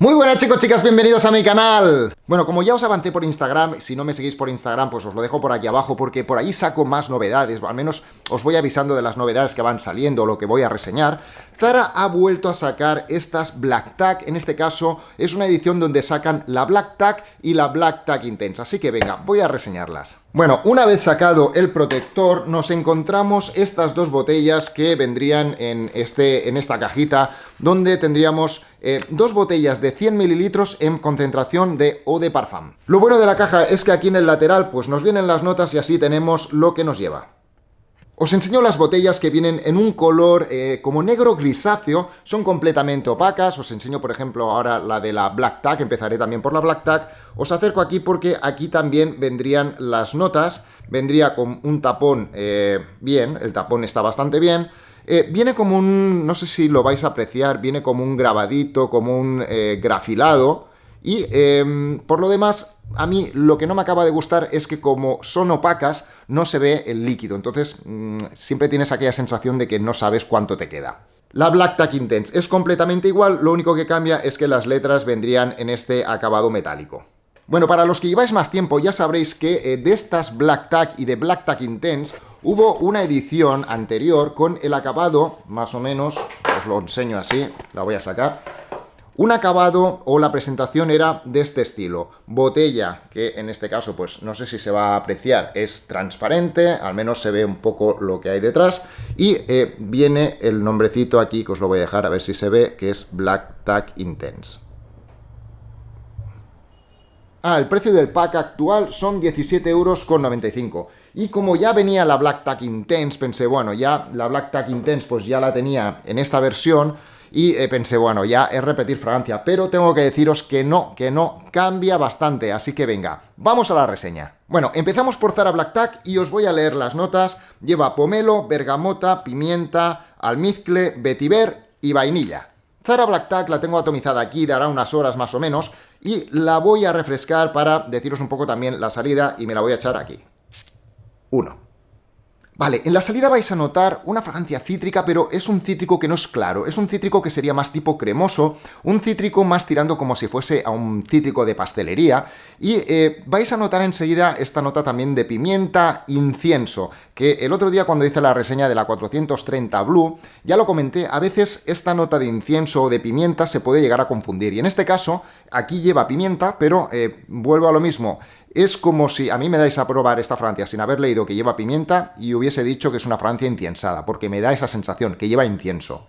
Muy buenas chicos, chicas, bienvenidos a mi canal. Bueno, como ya os avancé por Instagram, si no me seguís por Instagram, pues os lo dejo por aquí abajo, porque por ahí saco más novedades, o al menos os voy avisando de las novedades que van saliendo o lo que voy a reseñar. Zara ha vuelto a sacar estas Black Tag, en este caso es una edición donde sacan la Black Tag y la Black Tag Intense, así que venga, voy a reseñarlas. Bueno, una vez sacado el protector, nos encontramos estas dos botellas que vendrían en esta cajita, donde tendríamos dos botellas de 100 mililitros en concentración de eau de parfum. Lo bueno de la caja es que aquí en el lateral pues nos vienen las notas y así tenemos lo que nos lleva. Os enseño las botellas que vienen en un color como negro grisáceo, son completamente opacas. Os enseño por ejemplo ahora la de la Black Tag, empezaré también por la Black Tag. Os acerco aquí porque aquí también vendrían las notas, vendría con un tapón bien, el tapón está bastante bien. Viene como un, no sé si lo vais a apreciar, viene como un grabadito, como un grafilado. Y por lo demás, a mí lo que no me acaba de gustar es que como son opacas, no se ve el líquido. Entonces siempre tienes aquella sensación de que no sabes cuánto te queda. La Black Tag Intense es completamente igual, lo único que cambia es que las letras vendrían en este acabado metálico. Bueno, para los que lleváis más tiempo ya sabréis que de estas Black Tag y de Black Tag Intense hubo una edición anterior con el acabado, más o menos, os lo enseño así, la voy a sacar. Un acabado o la presentación era de este estilo, botella, que en este caso pues no sé si se va a apreciar, es transparente, al menos se ve un poco lo que hay detrás, y viene el nombrecito aquí que os lo voy a dejar a ver si se ve, que es Black Tag Intense. El precio del pack actual son 17,95 €. Y como ya venía la Black Tag Intense, pensé, bueno, ya la Black Tag Intense pues ya la tenía en esta versión, y pensé, bueno, ya es repetir fragancia, pero tengo que deciros que no, cambia bastante, así que venga, vamos a la reseña. Bueno, empezamos por Zara Black Tag y os voy a leer las notas. Lleva pomelo, bergamota, pimienta, almizcle, vetiver y vainilla. Zara Black Tag la tengo atomizada aquí, dará unas horas más o menos, y la voy a refrescar para deciros un poco también la salida, y me la voy a echar aquí. 1. Vale, en la salida vais a notar una fragancia cítrica, pero es un cítrico que no es claro, es un cítrico que sería más tipo cremoso, un cítrico más tirando como si fuese a un cítrico de pastelería, y vais a notar enseguida esta nota también de pimienta, incienso, que el otro día cuando hice la reseña de la 430 Blue, ya lo comenté, a veces esta nota de incienso o de pimienta se puede llegar a confundir, y en este caso, aquí lleva pimienta, pero vuelvo a lo mismo. Es como si a mí me dais a probar esta fragancia sin haber leído que lleva pimienta y hubiese dicho que es una fragancia inciensada, porque me da esa sensación, que lleva incienso.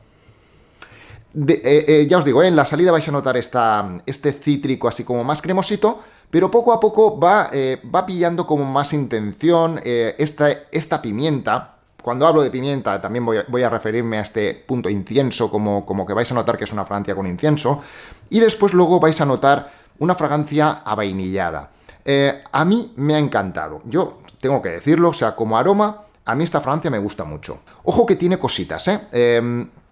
Ya os digo, en la salida vais a notar este cítrico así como más cremosito, pero poco a poco va pillando como más intención esta pimienta. Cuando hablo de pimienta también voy a referirme a este punto incienso, como que vais a notar que es una fragancia con incienso, y después luego vais a notar una fragancia avainillada. A mí me ha encantado, yo tengo que decirlo, o sea, como aroma, a mí esta fragancia me gusta mucho. Ojo que tiene cositas,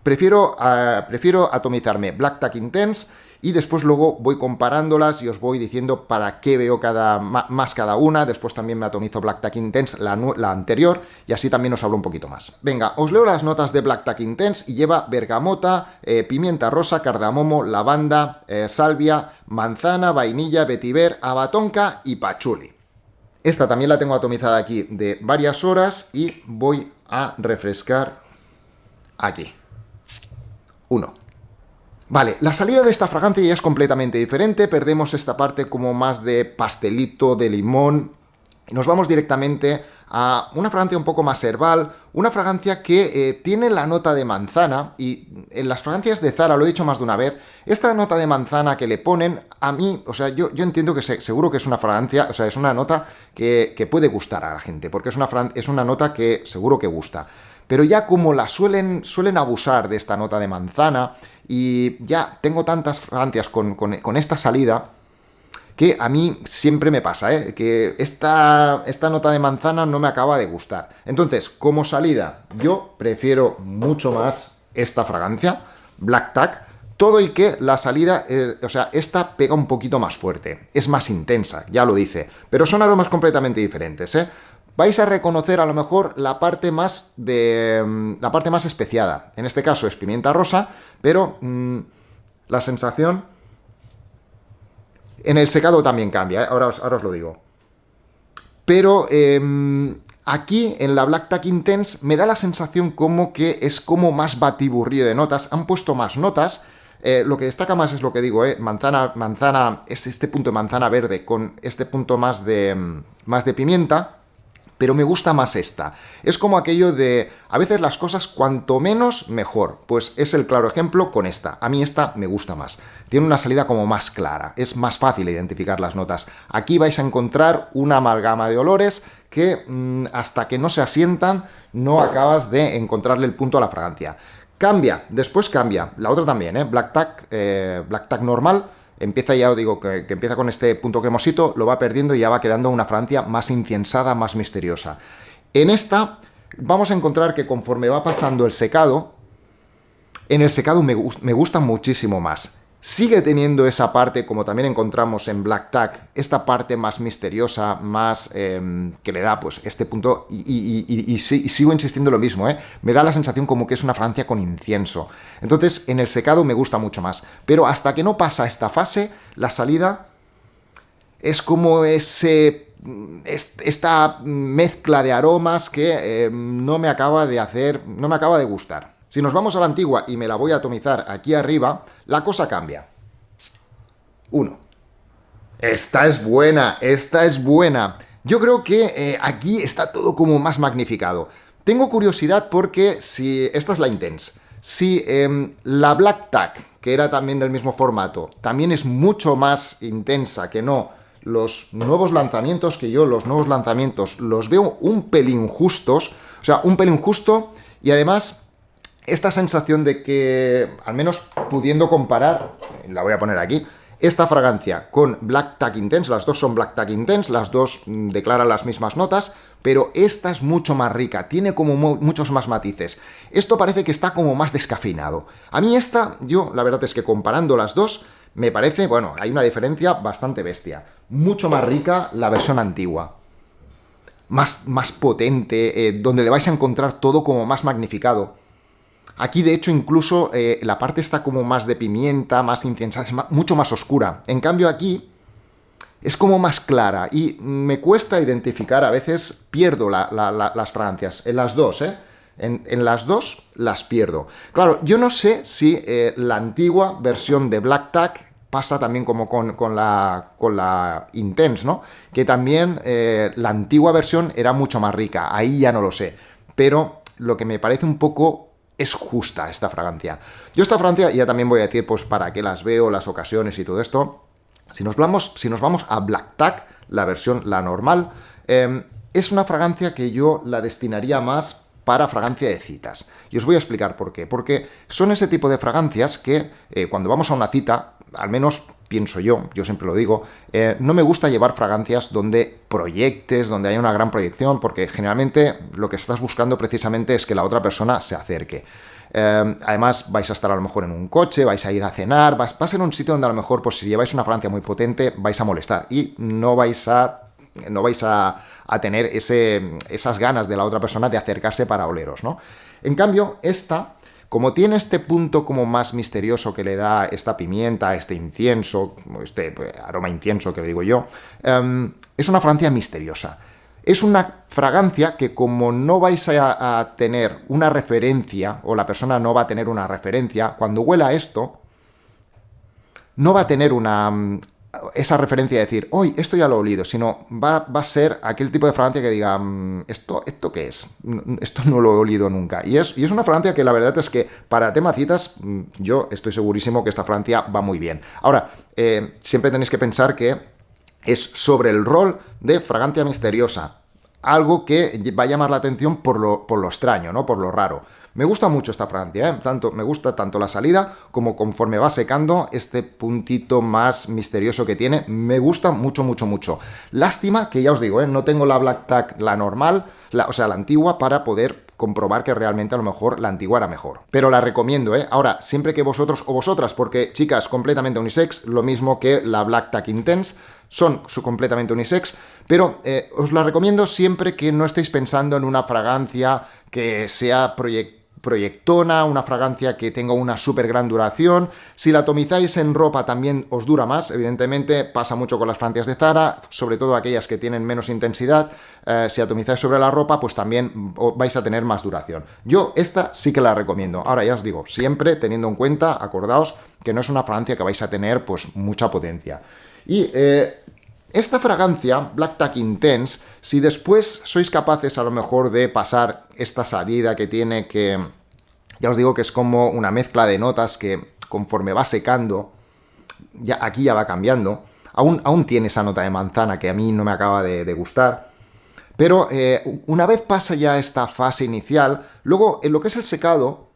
prefiero atomizarme Black Tag Intense y después luego voy comparándolas y os voy diciendo para qué veo más cada una. Después también me atomizo Black Tag Intense, la anterior, y así también os hablo un poquito más. Venga, os leo las notas de Black Tag Intense y lleva bergamota, pimienta rosa, cardamomo, lavanda, salvia, manzana, vainilla, vetiver, abatonca y pachuli. Esta también la tengo atomizada aquí de varias horas y voy a refrescar aquí. 1. Vale, la salida de esta fragancia ya es completamente diferente, perdemos esta parte como más de pastelito, de limón, y nos vamos directamente a una fragancia un poco más herbal, una fragancia que tiene la nota de manzana, y en las fragancias de Zara, lo he dicho más de una vez, esta nota de manzana que le ponen, a mí, o sea, yo entiendo que seguro que es una fragancia, o sea, es una nota que puede gustar a la gente, porque es una nota que seguro que gusta. Pero ya como la suelen abusar de esta nota de manzana, y ya tengo tantas fragancias con esta salida, que a mí siempre me pasa, que esta nota de manzana no me acaba de gustar. Entonces, como salida, yo prefiero mucho más esta fragancia, Black Tag, todo y que la salida, o sea, esta pega un poquito más fuerte, es más intensa, ya lo dice, pero son aromas completamente diferentes, Vais a reconocer a lo mejor la parte más especiada. En este caso es pimienta rosa, pero la sensación En el secado también cambia, ¿eh? Ahora os lo digo. Pero aquí, en la Black Tag Intense, me da la sensación como que es como más batiburrillo de notas. Han puesto más notas. Lo que destaca más es lo que digo, manzana, es este punto de manzana verde con este punto más de pimienta. Pero me gusta más esta. Es como aquello de, a veces las cosas cuanto menos, mejor. Pues es el claro ejemplo con esta. A mí esta me gusta más. Tiene una salida como más clara. Es más fácil identificar las notas. Aquí vais a encontrar una amalgama de olores que hasta que no se asientan no acabas de encontrarle el punto a la fragancia. Cambia, después cambia. La otra también, Black Tag normal. Empieza, ya os digo, que empieza con este punto cremosito, lo va perdiendo y ya va quedando una fragancia más inciensada, más misteriosa. En esta vamos a encontrar que conforme va pasando el secado, en el secado me gusta muchísimo más. Sigue teniendo esa parte, como también encontramos en Black Tag, esta parte más misteriosa, más que le da pues este punto, y sigo insistiendo lo mismo, me da la sensación como que es una fragancia con incienso. Entonces, en el secado me gusta mucho más, pero hasta que no pasa esta fase, la salida es como esta mezcla de aromas que no me acaba de gustar. Si nos vamos a la antigua y me la voy a atomizar aquí arriba, la cosa cambia. 1. Esta es buena, esta es buena. Yo creo que aquí está todo como más magnificado. Tengo curiosidad porque si esta es la Intense. Si la Black Tag, que era también del mismo formato, también es mucho más intensa que no los nuevos lanzamientos, que yo los nuevos lanzamientos los veo un pelín justos, o sea, un pelín justo, y además esta sensación de que, al menos pudiendo comparar, la voy a poner aquí, esta fragancia con Black Tag Intense, las dos son Black Tag Intense, las dos declaran las mismas notas, pero esta es mucho más rica, tiene como muchos más matices. Esto parece que está como más descafeinado. A mí esta, la verdad es que comparando las dos, me parece, bueno, hay una diferencia bastante bestia. Mucho más rica la versión antigua. Más potente, donde le vais a encontrar todo como más magnificado. Aquí, de hecho, incluso la parte está como más de pimienta, más inciensada, es mucho más oscura. En cambio, aquí es como más clara y me cuesta identificar, a veces pierdo las fragancias. En las dos, en las dos las pierdo. Claro, yo no sé si la antigua versión de Black Tag pasa también como con la Intense, ¿no? Que también la antigua versión era mucho más rica. Ahí ya no lo sé. Pero lo que me parece un poco es justa esta fragancia. Yo esta fragancia ya también voy a decir pues para qué las veo, las ocasiones y todo esto. Si nos vamos a Black Tag, la versión, la normal, es una fragancia que yo la destinaría más para fragancia de citas. Y os voy a explicar por qué. Porque son ese tipo de fragancias que cuando vamos a una cita, al menos pienso yo siempre lo digo, no me gusta llevar fragancias donde proyectes, donde haya una gran proyección, porque generalmente lo que estás buscando precisamente es que la otra persona se acerque. Además, vais a estar a lo mejor en un coche, vais a ir a cenar, va a ser un sitio donde a lo mejor, pues si lleváis una fragancia muy potente, vais a molestar y no vais a tener esas ganas de la otra persona de acercarse para oleros, ¿no? En cambio, esta, como tiene este punto como más misterioso que le da esta pimienta, este incienso, este aroma incienso que le digo yo, es una fragancia misteriosa. Es una fragancia que como no vais a tener una referencia, o la persona no va a tener una referencia, cuando huela esto, no va a tener esa referencia de decir, hoy esto ya lo he olido, sino va a ser aquel tipo de fragancia que diga, ¿esto qué es? Esto no lo he olido nunca. Y es una fragancia que la verdad es que para temas citas, yo estoy segurísimo que esta fragancia va muy bien. Ahora, siempre tenéis que pensar que es sobre el rol de fragancia misteriosa. Algo que va a llamar la atención por lo extraño, ¿no? Por lo raro. Me gusta mucho esta fragancia, me gusta tanto la salida como conforme va secando este puntito más misterioso que tiene. Me gusta mucho, mucho, mucho. Lástima que ya os digo, no tengo la Black Tag, la normal, o sea, la antigua, para poder comprobar que realmente a lo mejor la antigua era mejor. Pero la recomiendo, Ahora, siempre que vosotros o vosotras, porque chicas, completamente unisex, lo mismo que la Black Tag Intense, son completamente unisex, pero os la recomiendo siempre que no estéis pensando en una fragancia que sea proyectona, una fragancia que tenga una súper gran duración. Si la atomizáis en ropa también os dura más, evidentemente pasa mucho con las fragancias de Zara, sobre todo aquellas que tienen menos intensidad. Si atomizáis sobre la ropa, pues también vais a tener más duración. Yo esta sí que la recomiendo. Ahora ya os digo, siempre teniendo en cuenta, acordaos, que no es una fragancia que vais a tener pues mucha potencia. Y esta fragancia, Black Tack Intense, si después sois capaces a lo mejor de pasar esta salida que tiene, que ya os digo que es como una mezcla de notas que conforme va secando, ya, aquí ya va cambiando, aún tiene esa nota de manzana que a mí no me acaba de gustar, pero una vez pasa ya esta fase inicial, luego en lo que es el secado,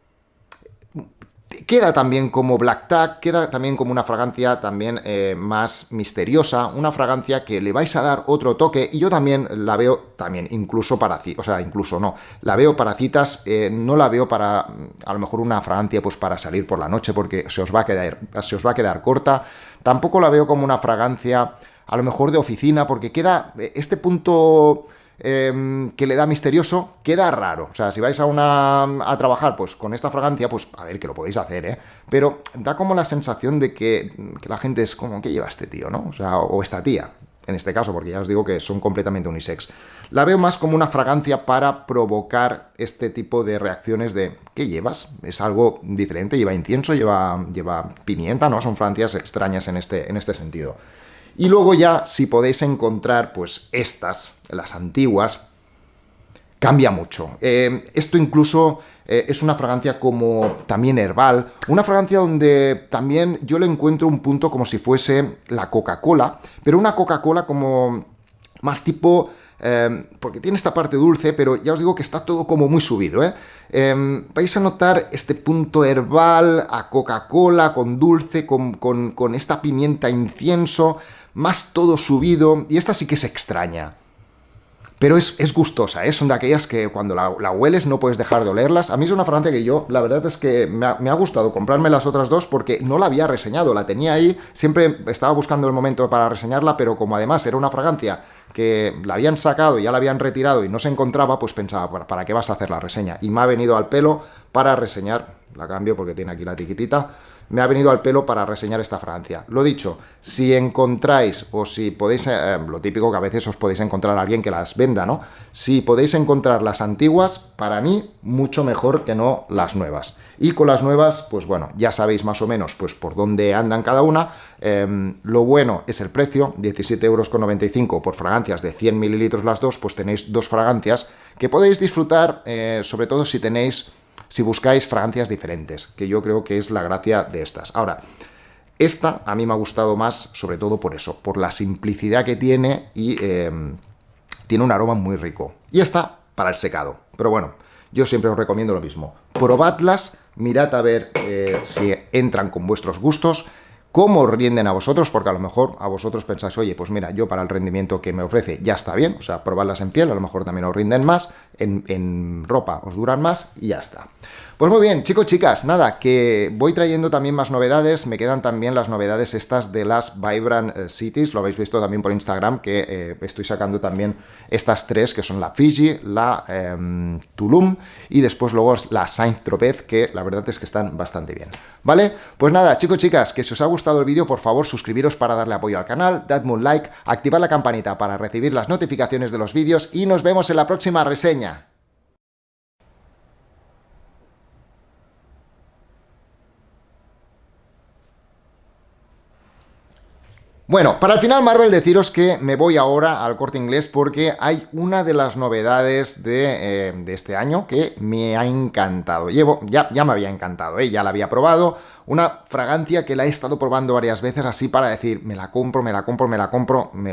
queda también como Black Tack, queda también como una fragancia también más misteriosa, una fragancia que le vais a dar otro toque, y yo también la veo también incluso para citas, o sea, incluso no, la veo para citas, no la veo para, a lo mejor una fragancia pues para salir por la noche porque se os va a quedar corta, tampoco la veo como una fragancia a lo mejor de oficina porque queda este punto que le da misterioso, queda raro. O sea, si vais a trabajar pues con esta fragancia, pues a ver, que lo podéis hacer, pero da como la sensación de que la gente es como, ¿qué lleva este tío, no? O sea, o esta tía, en este caso, porque ya os digo que son completamente unisex. La veo más como una fragancia para provocar este tipo de reacciones de, ¿qué llevas? Es algo diferente, lleva incienso, lleva pimienta, ¿no? Son fragancias extrañas en este sentido. Y luego ya, si podéis encontrar, pues estas, las antiguas, cambia mucho. Esto incluso es una fragancia como también herbal, una fragancia donde también yo le encuentro un punto como si fuese la Coca-Cola, pero una Coca-Cola como más tipo... porque tiene esta parte dulce, pero ya os digo que está todo como muy subido, vais a notar este punto herbal a Coca-Cola, con dulce, con esta pimienta incienso, más todo subido, y esta sí que es extraña. Pero es gustosa, son de aquellas que cuando la hueles no puedes dejar de olerlas. A mí es una fragancia que yo, la verdad es que me ha gustado comprarme las otras dos porque no la había reseñado, la tenía ahí, siempre estaba buscando el momento para reseñarla, pero como además era una fragancia que la habían sacado y ya la habían retirado y no se encontraba, pues pensaba, ¿para qué vas a hacer la reseña? Y me ha venido al pelo para reseñar, la cambio porque tiene aquí la etiquetita, me ha venido al pelo para reseñar esta fragancia. Lo dicho, si encontráis, o si podéis, lo típico que a veces os podéis encontrar a alguien que las venda, ¿no? Si podéis encontrar las antiguas, para mí, mucho mejor que no las nuevas. Y con las nuevas, pues bueno, ya sabéis más o menos pues por dónde andan cada una. Lo bueno es el precio, 17,95 € por fragancias de 100 mililitros las dos, pues tenéis dos fragancias que podéis disfrutar, sobre todo si buscáis fragancias diferentes, que yo creo que es la gracia de estas. Ahora, esta a mí me ha gustado más, sobre todo por eso, por la simplicidad que tiene y tiene un aroma muy rico. Y esta para el secado. Pero bueno, yo siempre os recomiendo lo mismo. Probadlas, mirad a ver si entran con vuestros gustos, cómo os rinden a vosotros, porque a lo mejor a vosotros pensáis, oye, pues mira, yo para el rendimiento que me ofrece ya está bien, o sea, probadlas en piel, a lo mejor también os rinden más, en ropa os duran más y ya está. Pues muy bien, chicos, chicas, nada, que voy trayendo también más novedades, me quedan también las novedades estas de las Vibrant Cities, lo habéis visto también por Instagram, que estoy sacando también estas tres, que son la Fiji, la Tulum y después luego la Saint-Tropez, que la verdad es que están bastante bien, ¿vale? Pues nada, chicos, chicas, que si os ha gustado el vídeo, por favor, suscribiros para darle apoyo al canal, dadme un like, activad la campanita para recibir las notificaciones de los vídeos y nos vemos en la próxima reseña. Bueno, para el final Marvel deciros que me voy ahora al Corte Inglés porque hay una de las novedades de este año que me ha encantado. Ya me había encantado, ya la había probado, una fragancia que la he estado probando varias veces así para decir, me la compro, me la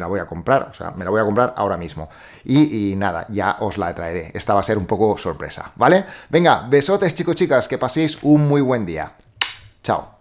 voy a comprar, o sea, me la voy a comprar ahora mismo. Y nada, ya os la traeré, esta va a ser un poco sorpresa, ¿vale? Venga, besotes chicos, chicas, que paséis un muy buen día. Chao.